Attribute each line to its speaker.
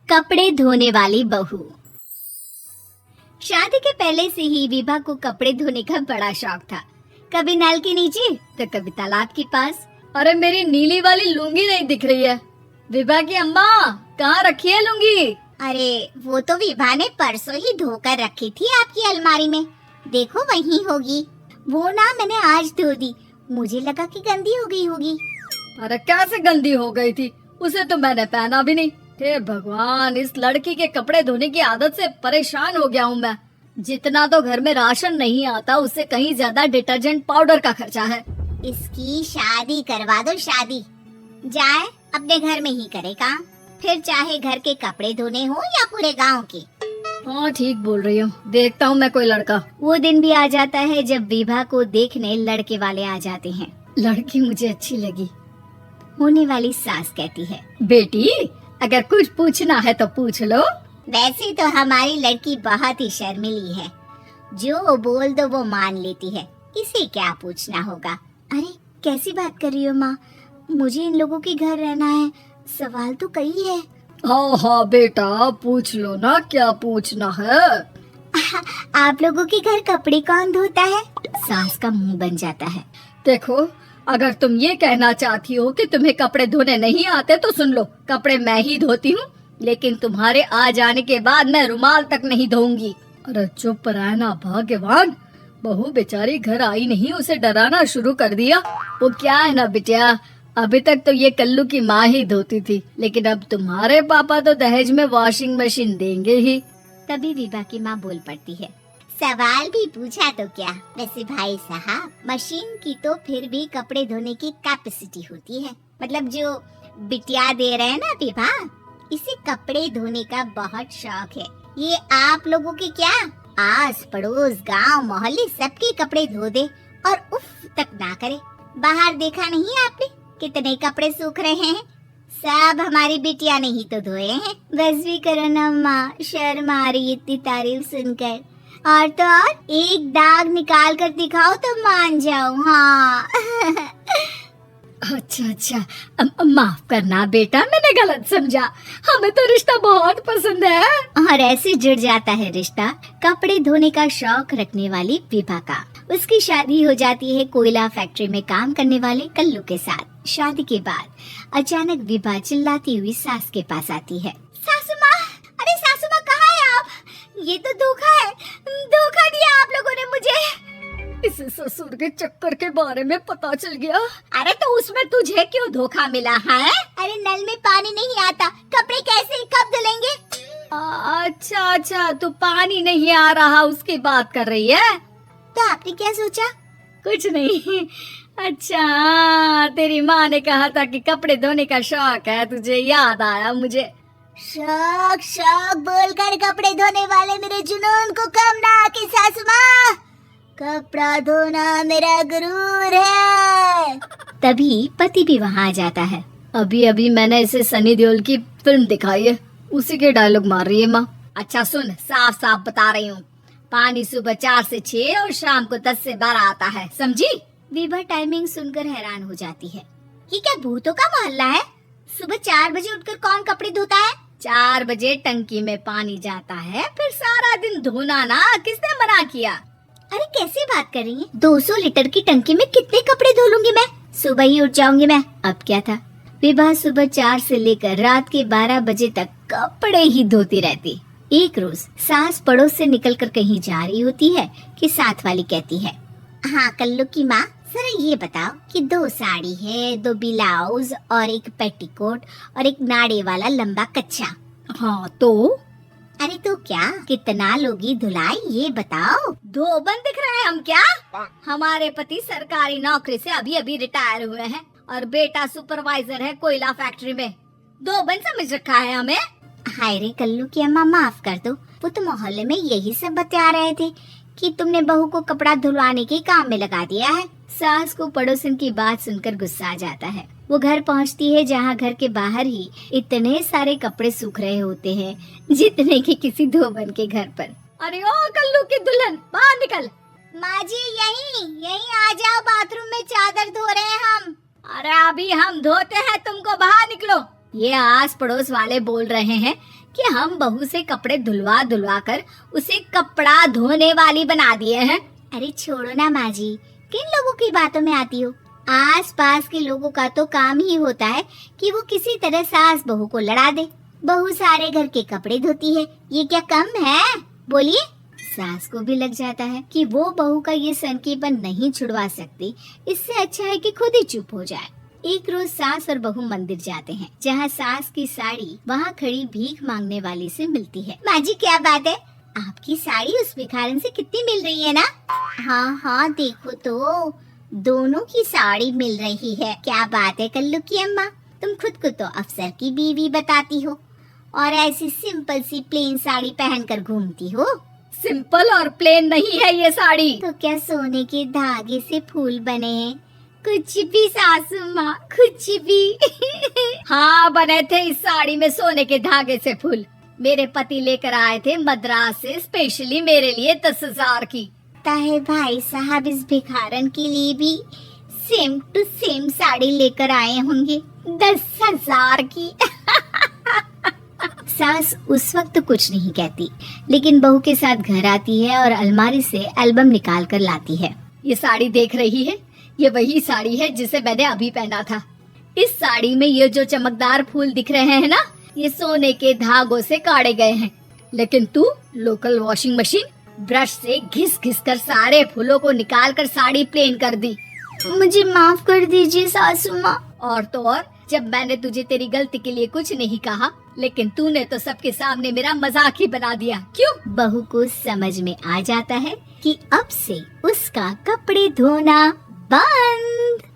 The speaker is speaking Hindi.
Speaker 1: कपड़े धोने वाली बहू। शादी के पहले से ही विभा को कपड़े धोने का बड़ा शौक था। कभी नल के नीचे तो कभी तालाब के पास।
Speaker 2: अरे मेरी नीली वाली लुंगी नहीं दिख रही है। विभा की अम्मा, कहाँ रखी है लुंगी?
Speaker 1: अरे वो तो विभा ने परसों ही धोकर रखी थी आपकी अलमारी में। देखो वहीं होगी। वो ना मैंने आज धो दी, मुझे लगा कि गंदी हो गई होगी।
Speaker 2: अरे कैसे गंदी हो गई थी? उसे तो मैंने पहना भी नहीं। हे भगवान, इस लड़की के कपड़े धोने की आदत से परेशान हो गया हूँ मैं। जितना तो घर में राशन नहीं आता, उससे कहीं ज्यादा डिटर्जेंट पाउडर का खर्चा है।
Speaker 1: इसकी शादी करवा दो, शादी। जाए अपने घर में ही करे काम, फिर चाहे घर के कपड़े धोने हो या पूरे गांव के।
Speaker 2: हाँ ठीक बोल रही हूँ, देखता हूँ मैं कोई लड़का।
Speaker 1: वो दिन भी आ जाता है जब विभा को देखने लड़के वाले आ जाते हैं।
Speaker 2: लड़की मुझे अच्छी लगी।
Speaker 1: होने वाली सास कहती है,
Speaker 2: बेटी अगर कुछ पूछना है तो पूछ लो।
Speaker 1: वैसे तो हमारी लड़की बहुत ही शर्मीली है, जो बोल दो वो मान लेती है, इसे क्या पूछना होगा। अरे कैसी बात कर रही हो माँ, मुझे इन लोगों के घर रहना है, सवाल तो कई है।
Speaker 2: हाँ हाँ बेटा, पूछ लो ना, क्या पूछना है।
Speaker 1: आप लोगों के घर कपड़े कौन धोता है? सास का मुंह बन जाता है।
Speaker 2: देखो, अगर तुम ये कहना चाहती हो कि तुम्हें कपड़े धोने नहीं आते तो सुन लो, कपड़े मैं ही धोती हूँ, लेकिन तुम्हारे आ जाने के बाद मैं रुमाल तक नहीं धोऊंगी। अरे चुप रहना भाग्यवान, बहू बेचारी घर आई नहीं, उसे डराना शुरू कर दिया। वो क्या है ना बिटिया, अभी तक तो ये कल्लू की माँ ही धोती थी, लेकिन अब तुम्हारे पापा तो दहेज में वॉशिंग मशीन देंगे ही।
Speaker 1: तभी विभा की माँ बोल पड़ती है, सवाल भी पूछा तो क्या। वैसे भाई साहब, मशीन की तो फिर भी कपड़े धोने की कैपेसिटी होती है। मतलब जो बिटिया दे रहे हैं ना विभा, इसे कपड़े धोने का बहुत शौक है। ये आप लोगों के क्या, आस पड़ोस गांव मोहल्ले सबके कपड़े धो दे और उफ तक ना करे। बाहर देखा नहीं आपने कितने कपड़े सूख रहे हैं? सब हमारी बिटिया ने ही तो धोए हैं। बस भी करो ना माँ, शर्म आ रही इतनी तारीफ सुनकर। और तो और, एक दाग निकाल कर दिखाओ तो मान जाओ। हाँ
Speaker 2: अच्छा, माफ करना बेटा, मैंने गलत समझा। हमें तो रिश्ता बहुत पसंद है।
Speaker 1: और ऐसे जुड़ जाता है रिश्ता कपड़े धोने का शौक रखने वाली विभा का। उसकी शादी हो जाती है कोयला फैक्ट्री में काम करने वाले कल्लू के साथ। शादी के बाद अचानक विभा चिल्लाती हुई सास के पास आती है, सासू माँ, अरे सासू माँ कहाँ है आप? ये तो धोखा है, धोखा दिया आप लोगों ने मुझे।
Speaker 2: इसे ससुर के चक्कर के बारे में पता चल गया।
Speaker 1: अरे तो उसमें तुझे क्यों धोखा मिला है? अरे नल में पानी नहीं आता, कपड़े कैसे कब धुलेंगे?
Speaker 2: अच्छा, तो पानी नहीं आ रहा उसकी बात कर रही है।
Speaker 1: तो आपने क्या सोचा?
Speaker 2: कुछ नहीं। अच्छा, तेरी माँ ने कहा था कि कपड़े धोने का शौक है, तुझे याद आया मुझे।
Speaker 1: शौक शौक बोलकर कपड़े धोने वाले मेरे जुनून को कम ना आके सासू माँ, कपड़ा धोना मेरा गुरूर है। तभी पति भी वहाँ आ जाता है।
Speaker 2: अभी मैंने इसे सनी देओल की फिल्म दिखाई है, उसी के डायलॉग मार रही है माँ।
Speaker 1: अच्छा सुन, साफ साफ बता रही हूँ, पानी सुबह 4 से 6 और शाम को 10 से 12 आता है, समझी? विभा टाइमिंग सुनकर हैरान हो जाती है। ये क्या भूतों का मोहल्ला है? सुबह 4 बजे उठकर कौन कपड़े धोता है?
Speaker 2: 4 बजे टंकी में पानी जाता है, फिर सारा दिन धोना ना, किसने मना किया?
Speaker 1: अरे कैसे बात कर रही है? 200 लीटर की टंकी में कितने कपड़े धो लूंगी मैं? सुबह ही उठ जाऊंगी मैं। अब क्या था, विभा सुबह 4 से लेकर रात के 12 बजे तक कपड़े ही धोती रहती। एक रोज सास पड़ोस से निकलकर कहीं जा रही होती है कि साथ वाली कहती है, हाँ कल्लू की माँ, जरा ये बताओ कि 2 साड़ी है, 2 ब्लाउज और एक पेटीकोट और एक नाड़े वाला लंबा कच्छा।
Speaker 2: हाँ तो?
Speaker 1: अरे तो क्या, कितना लोगी धुलाई ये बताओ।
Speaker 2: धोबन दिख रहे हैं हम क्या? हमारे पति सरकारी नौकरी से अभी रिटायर हुए हैं और बेटा सुपरवाइजर है कोयला फैक्ट्री में। धोबन समझ रखा है हमें।
Speaker 1: हाय रे कल्लू की अम्मा, माफ कर दो, वो तो मोहल्ले में यही सब बता रहे थे कि तुमने बहू को कपड़ा धुलवाने के काम में लगा दिया है। सास को पड़ोसन की बात सुनकर गुस्सा आ जाता है। वो घर पहुंचती है जहां घर के बाहर ही इतने सारे कपड़े सूख रहे होते हैं जितने कि किसी धोबन के घर पर।
Speaker 2: अरे ओ कल्लू की दुल्हन, बाहर निकल।
Speaker 1: माँ जी यहीं आ जाओ, बाथरूम में चादर धो रहे हैं हम।
Speaker 2: अरे अभी हम धोते हैं, तुमको बाहर निकलो। ये आस पड़ोस वाले बोल रहे हैं कि हम बहू से कपड़े धुलवा धुलवा कर उसे कपड़ा धोने वाली बना दिए हैं।
Speaker 1: अरे छोड़ो ना माँ जी, किन लोगों की बातों में आती हो। आस पास के लोगों का तो काम ही होता है कि वो किसी तरह सास बहू को लड़ा दे। बहू सारे घर के कपड़े धोती है, ये क्या कम है? बोलिए। सास को भी लग जाता है कि वो बहू का ये सनकीपन नहीं छुड़वा सकती, इससे अच्छा है कि खुद ही चुप हो जाए। एक रोज सास और बहू मंदिर जाते हैं, जहाँ सास की साड़ी वहाँ खड़ी भीख मांगने वाली से मिलती है। माँ जी क्या बात है, आपकी साड़ी उस भिखारन से कितनी मिल रही है ना? हाँ हाँ देखो तो, दोनों की साड़ी मिल रही है। क्या बात है कल्लू की अम्मा, तुम खुद को तो अफसर की बीवी बताती हो और ऐसी सिंपल सी प्लेन साड़ी पहनकर घूमती हो।
Speaker 2: सिंपल और प्लेन नहीं है ये साड़ी।
Speaker 1: तो क्या सोने के धागे से फूल बने हैं? कुछ भी सासू माँ, कुछ भी।
Speaker 2: हाँ बने थे इस साड़ी में सोने के धागे से फूल। मेरे पति लेकर आए थे मद्रास से स्पेशली मेरे लिए 10,000 की।
Speaker 1: ताहे भाई साहब इस भिखारन के लिए भी सेम टू सेम साड़ी लेकर आए होंगे 10,000 की। सास उस वक्त कुछ नहीं कहती, लेकिन बहू के साथ घर आती है और अलमारी से एल्बम निकाल कर लाती है।
Speaker 2: ये साड़ी देख रही है, ये वही साड़ी है जिसे मैंने अभी पहना था। इस साड़ी में ये जो चमकदार फूल दिख रहे हैं ना, ये सोने के धागों से काटे गए हैं। लेकिन तू लोकल वॉशिंग मशीन ब्रश से घिस घिस कर सारे फूलों को निकाल कर साड़ी प्लेन कर दी।
Speaker 1: मुझे माफ कर दीजिए सासू माँ।
Speaker 2: और तो और, जब मैंने तुझे तेरी गलती के लिए कुछ नहीं कहा, लेकिन तूने तो सबके सामने मेरा मजाक ही बना दिया। क्यों?
Speaker 1: बहू को समझ में आ जाता है कि अब से उसका कपड़े धोना बंद।